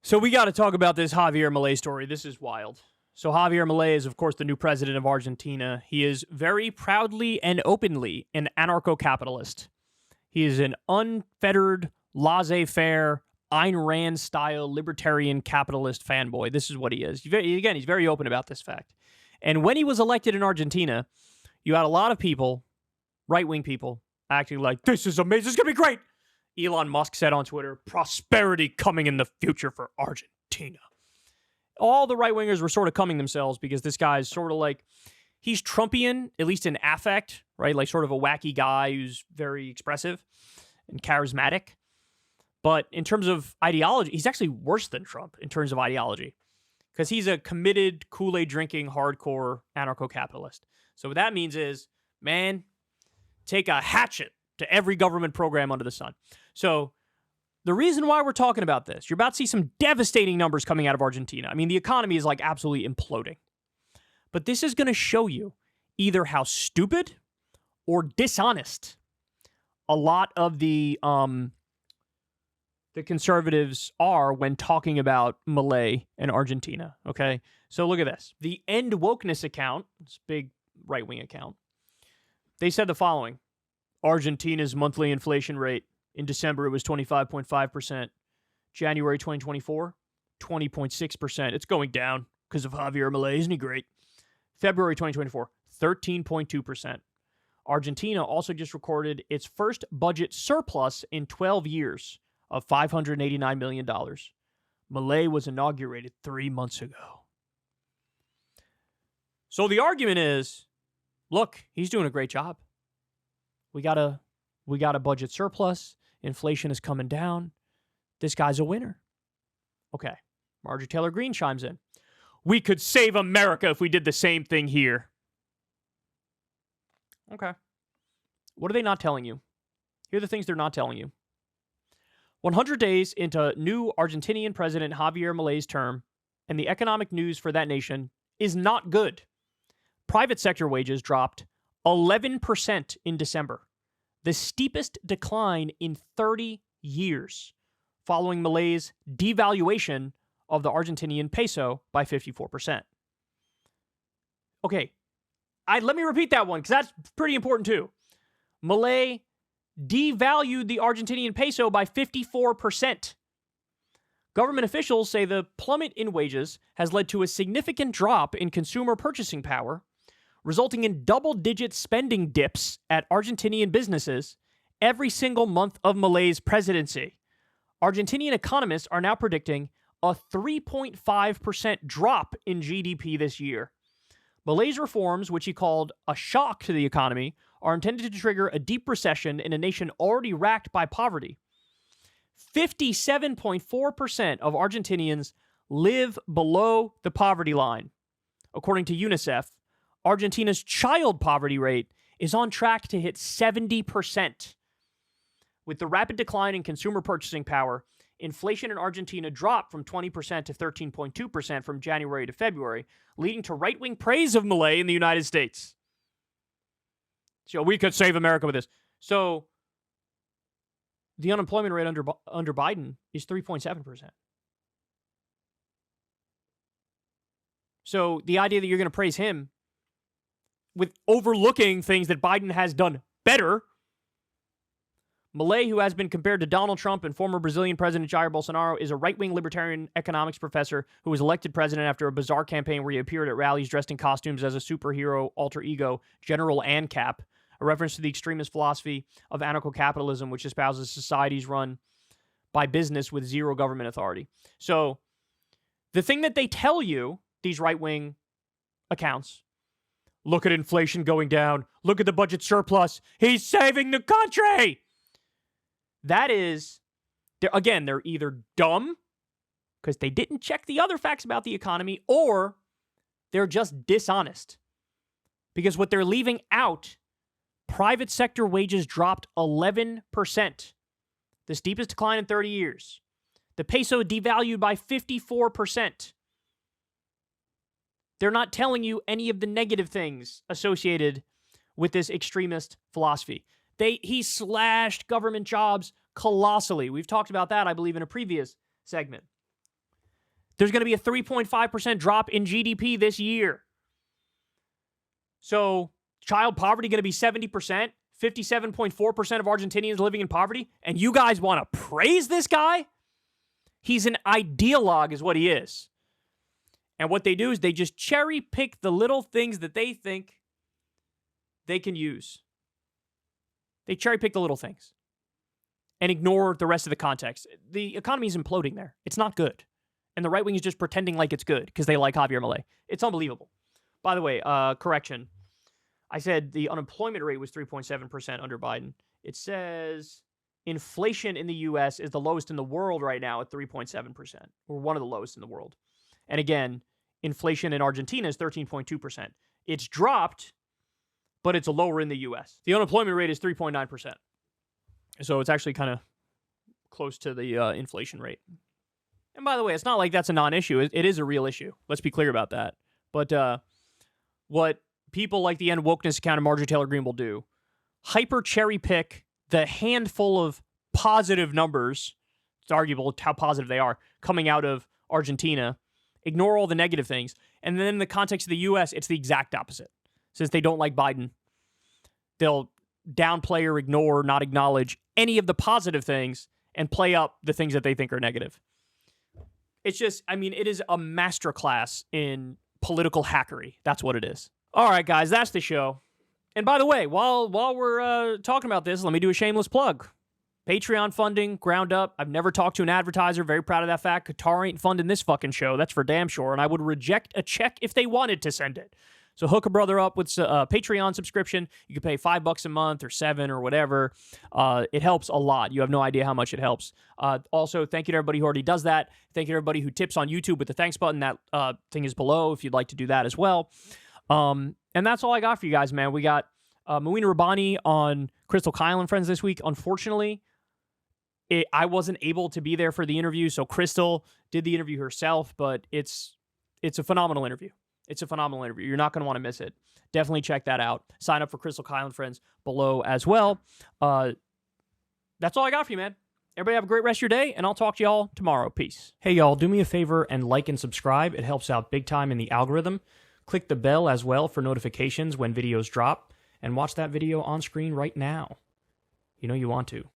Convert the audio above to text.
So we got to talk about this Javier Milei story. This is wild. So Javier Milei is, of course, the new president of Argentina. He is very proudly and openly an anarcho-capitalist. He is an unfettered, laissez-faire, Ayn Rand-style libertarian capitalist fanboy. This is what he is. He's very open about this fact. And when he was elected in Argentina, you had a lot of people, right-wing people, acting like, this is amazing, this is going to be great. Elon Musk said on Twitter, prosperity coming in the future for Argentina. All the right-wingers were sort of coming themselves because this guy's sort of like, he's Trumpian, at least in affect, right? Like sort of a wacky guy who's very expressive and charismatic. But in terms of ideology, he's actually worse than Trump in terms of ideology because he's a committed, Kool-Aid drinking, hardcore anarcho-capitalist. So what that means is, man, take a hatchet to every government program under the sun. So the reason why we're talking about this, you're about to see some devastating numbers coming out of Argentina. I mean, the economy is like absolutely imploding. But this is going to show you either how stupid or dishonest a lot of the conservatives are when talking about Milei and Argentina, okay? So look at this. The End Wokeness account, this big right-wing account, they said the following. Argentina's monthly inflation rate, in December it was 25.5%. January 2024, 20.6%. It's going down because of Javier Milei. Isn't he great? February 2024, 13.2%. Argentina also just recorded its first budget surplus in 12 years of $589 million. Milei was inaugurated 3 months ago. So the argument is, look, he's doing a great job. We got a budget surplus. Inflation is coming down. This guy's a winner. Okay. Marjorie Taylor Greene chimes in. We could save America if we did the same thing here. Okay. What are they not telling you? Here are the things they're not telling you. 100 days into new Argentinian President Javier Milei's term, and the economic news for that nation is not good. Private sector wages dropped 11% in December, the steepest decline in 30 years, following Milei's devaluation of the Argentinian peso by 54%. Okay, let me repeat that one because that's pretty important too. Milei devalued the Argentinian peso by 54%. Government officials say the plummet in wages has led to a significant drop in consumer purchasing power, resulting in double-digit spending dips at Argentinian businesses every single month of Milei's presidency. Argentinian economists are now predicting a 3.5% drop in GDP this year. Milei's reforms, which he called a shock to the economy, are intended to trigger a deep recession in a nation already racked by poverty. 57.4% of Argentinians live below the poverty line. According to UNICEF, Argentina's child poverty rate is on track to hit 70%. With the rapid decline in consumer purchasing power, inflation in Argentina dropped from 20% to 13.2% from January to February, leading to right-wing praise of Milei in the United States. So we could save America with this. So the unemployment rate under Biden is 3.7%. So the idea that you're going to praise him with overlooking things that Biden has done better. Milei, who has been compared to Donald Trump and former Brazilian President Jair Bolsonaro, is a right-wing libertarian economics professor who was elected president after a bizarre campaign where he appeared at rallies dressed in costumes as a superhero alter ego, General ANCAP, a reference to the extremist philosophy of anarcho-capitalism, which espouses societies run by business with zero government authority. So the thing that they tell you, these right-wing accounts, look at inflation going down, look at the budget surplus, he's saving the country! That is, they're either dumb, because they didn't check the other facts about the economy, or they're just dishonest. Because what they're leaving out, private sector wages dropped 11%, the steepest decline in 30 years. The peso devalued by 54%. They're not telling you any of the negative things associated with this extremist philosophy. He slashed government jobs colossally. We've talked about that, I believe, in a previous segment. There's going to be a 3.5% drop in GDP this year. So child poverty going to be 70%, 57.4% of Argentinians living in poverty, and you guys want to praise this guy? He's an ideologue is what he is. And what they do is they just cherry pick the little things that they think they can use. They cherry pick the little things and ignore the rest of the context. The economy is imploding there. It's not good. And the right wing is just pretending like it's good because they like Javier Milei. It's unbelievable. By the way, correction. I said the unemployment rate was 3.7% under Biden. It says inflation in the U.S. is the lowest in the world right now at 3.7%, or one of the lowest in the world. And again, inflation in Argentina is 13.2%. It's dropped, but it's lower in the U.S. The unemployment rate is 3.9%. So it's actually kind of close to the inflation rate. And by the way, it's not like that's a non-issue. It is a real issue. Let's be clear about that. But what people like the End Wokeness account of Marjorie Taylor Greene will do, hyper cherry pick the handful of positive numbers, it's arguable how positive they are, coming out of Argentina, ignore all the negative things, and then in the context of the U.S., it's the exact opposite. Since they don't like Biden, they'll downplay or ignore, not acknowledge any of the positive things and play up the things that they think are negative. It's just, I mean, it is a masterclass in political hackery. That's what it is. All right, guys, that's the show. And by the way, while we're talking about this, let me do a shameless plug. Patreon funding, ground up. I've never talked to an advertiser. Very proud of that fact. Qatar ain't funding this fucking show. That's for damn sure. And I would reject a check if they wanted to send it. So hook a brother up with a Patreon subscription. You can pay $5 a month or $7 or whatever. It helps a lot. You have no idea how much it helps. Also, thank you to everybody who already does that. Thank you to everybody who tips on YouTube with the thanks button. That thing is below if you'd like to do that as well. And that's all I got for you guys, man. We got Mouina Rabbani on Crystal Kyle and Friends this week. Unfortunately, I wasn't able to be there for the interview, so Crystal did the interview herself, but it's a phenomenal interview. It's a phenomenal interview. You're not going to want to miss it. Definitely check that out. Sign up for Crystal Kyle and Friends below as well. That's all I got for you, man. Everybody have a great rest of your day, and I'll talk to y'all tomorrow. Peace. Hey, y'all, do me a favor and like and subscribe. It helps out big time in the algorithm. Click the bell as well for notifications when videos drop, and watch that video on screen right now. You know you want to.